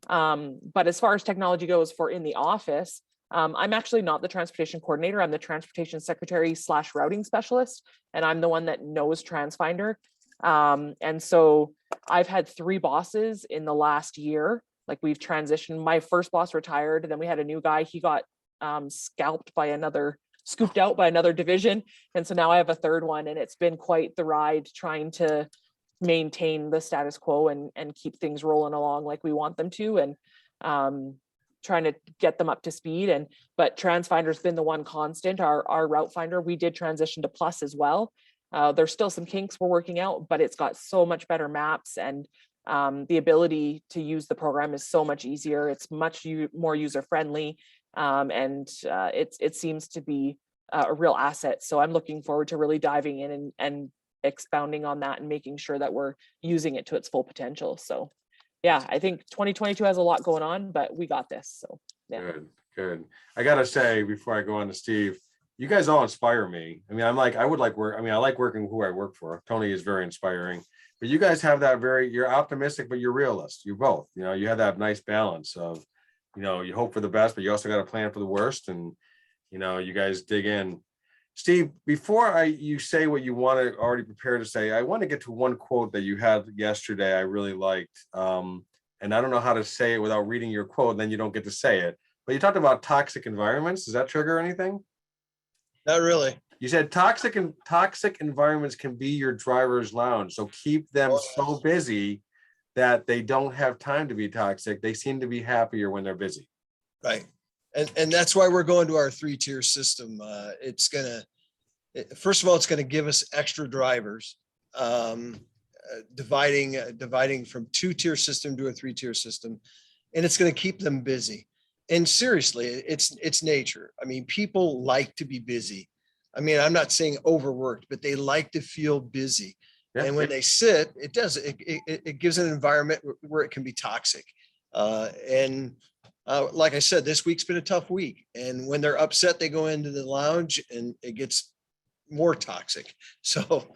But as far as technology goes for in the office, I'm actually not the transportation coordinator. I'm the transportation secretary / routing specialist, and I'm the one that knows Transfinder. And so I've had 3 bosses in the last year. Like, we've transitioned. My first boss retired, and then we had a new guy. He got scooped out by another division. And so now I have a third one, and it's been quite the ride trying to maintain the status quo and keep things rolling along like we want them to, and trying to get them up to speed. But Transfinder's been the one constant. Our route finder, we did transition to Plus as well. There's still some kinks we're working out, but it's got so much better maps, and the ability to use the program is so much easier. It's much more user friendly, and it seems to be a real asset. So I'm looking forward to really diving in and expounding on that and making sure that we're using it to its full potential. So yeah, I think 2022 has a lot going on, but we got this. So yeah. Good. I gotta say, before I go on to Steve, you guys all inspire me. I mean, I like working who I work for. Tony is very inspiring, but you guys have that you're optimistic, but you're realist. You both, you know, you have that nice balance of, you know, you hope for the best, but you also got to plan for the worst. And, you know, you guys dig in. Steve, before you say what you want to already prepare to say, I want to get to one quote that you had yesterday I really liked. And I don't know how to say it without reading your quote, and then you don't get to say it. But you talked about toxic environments. Does that trigger anything? Not really. You said toxic environments can be your driver's lounge. So keep them so busy that they don't have time to be toxic. They seem to be happier when they're busy. Right. And that's why we're going to our 3-tier system. First of all, it's going to give us extra drivers, dividing from 2-tier system to a 3-tier system, and it's going to keep them busy. And seriously, it's nature. I mean, people like to be busy. I mean, I'm not saying overworked, but they like to feel busy. Yeah. And when they sit, it gives an environment where it can be toxic. Like I said, this week's been a tough week. And when they're upset, they go into the lounge and it gets more toxic. So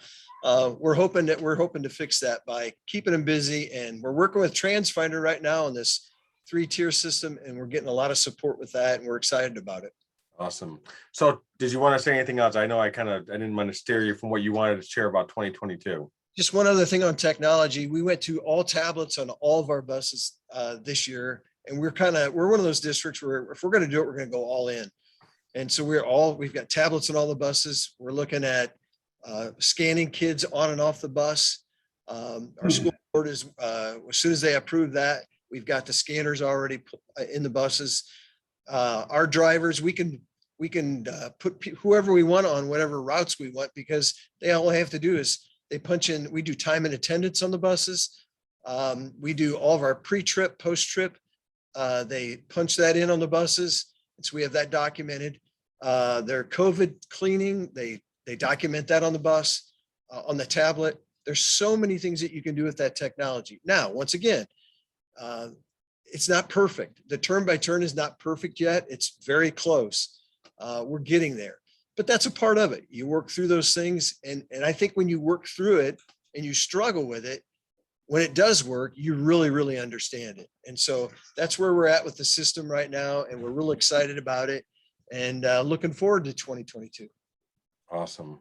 we're hoping to fix that by keeping them busy. And we're working with Transfinder right now on this 3-tier system, and we're getting a lot of support with that, and we're excited about it. Awesome. So did you want to say anything else? I know I didn't want to steer you from what you wanted to share about 2022. Just one other thing on technology. We went to all tablets on all of our buses this year. And we're one of those districts where if we're going to do it, we're going to go all in. And so we've got tablets on all the buses. We're looking at scanning kids on and off the bus. Our school board is, as soon as they approve that, we've got the scanners already in the buses. Our drivers, we can put whoever we want on whatever routes we want, because all they have to do is they punch in. We do time and attendance on the buses. We do all of our pre-trip, post-trip. They punch that in on the buses. And so we have that documented. Their COVID cleaning, they document that on the bus, on the tablet. There's so many things that you can do with that technology. Now, once again, it's not perfect. The turn by turn is not perfect yet. It's very close. We're getting there, but that's a part of it. You work through those things. And I think when you work through it and you struggle with it, when it does work, you really, really understand it. And so that's where we're at with the system right now. And we're really excited about it, and looking forward to 2022. Awesome.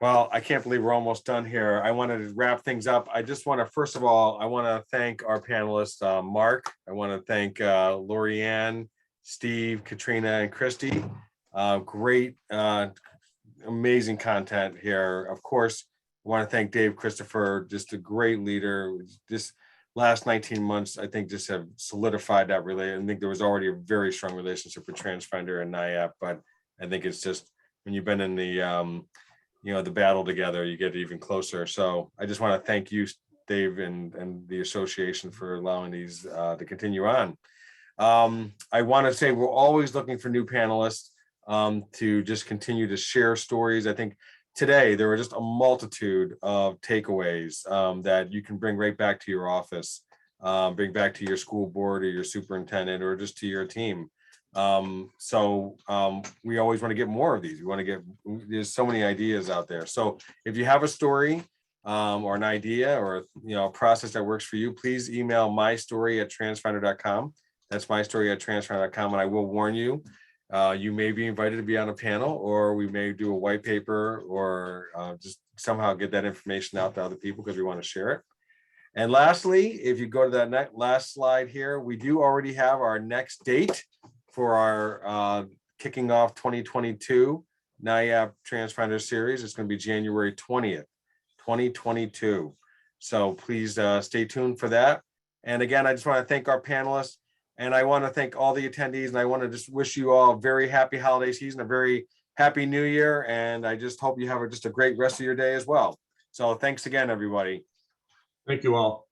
Well, I can't believe we're almost done here. I wanted to wrap things up. I just want to, first of all, I want to thank our panelists, Mark. I want to thank Lorianne, Steve, Katrina, and Kristi. Great, amazing content here. Of course, I want to thank Dave Christopher, just a great leader. This last 19 months, I think, just have solidified that relationship. I think there was already a very strong relationship with Transfinder and NYAPT, but I think it's just when you've been in the the battle together, you get even closer. So I just want to thank you, Dave, and the association for allowing these to continue on. I want to say we're always looking for new panelists to just continue to share stories. I think today there were just a multitude of takeaways that you can bring right back to your office, bring back to your school board or your superintendent or just to your team. We always want to get more of these. We want to get, there's so many ideas out there. So if you have a story or an idea or a process that works for you, please email mystory@transfinder.com. That's mystory@transfinder.com. And I will warn you, you may be invited to be on a panel, or we may do a white paper, or just somehow get that information out to other people because we want to share it. And lastly, if you go to that last slide here, we do already have our next date for our kicking off 2022 NYAPT Transfinder series. It's going to be January 20th, 2022. So please stay tuned for that. And again, I just want to thank our panelists, and I want to thank all the attendees, and I want to just wish you all a very happy holiday season, a very happy new year, and I just hope you have just a great rest of your day as well. So thanks again, everybody. Thank you all.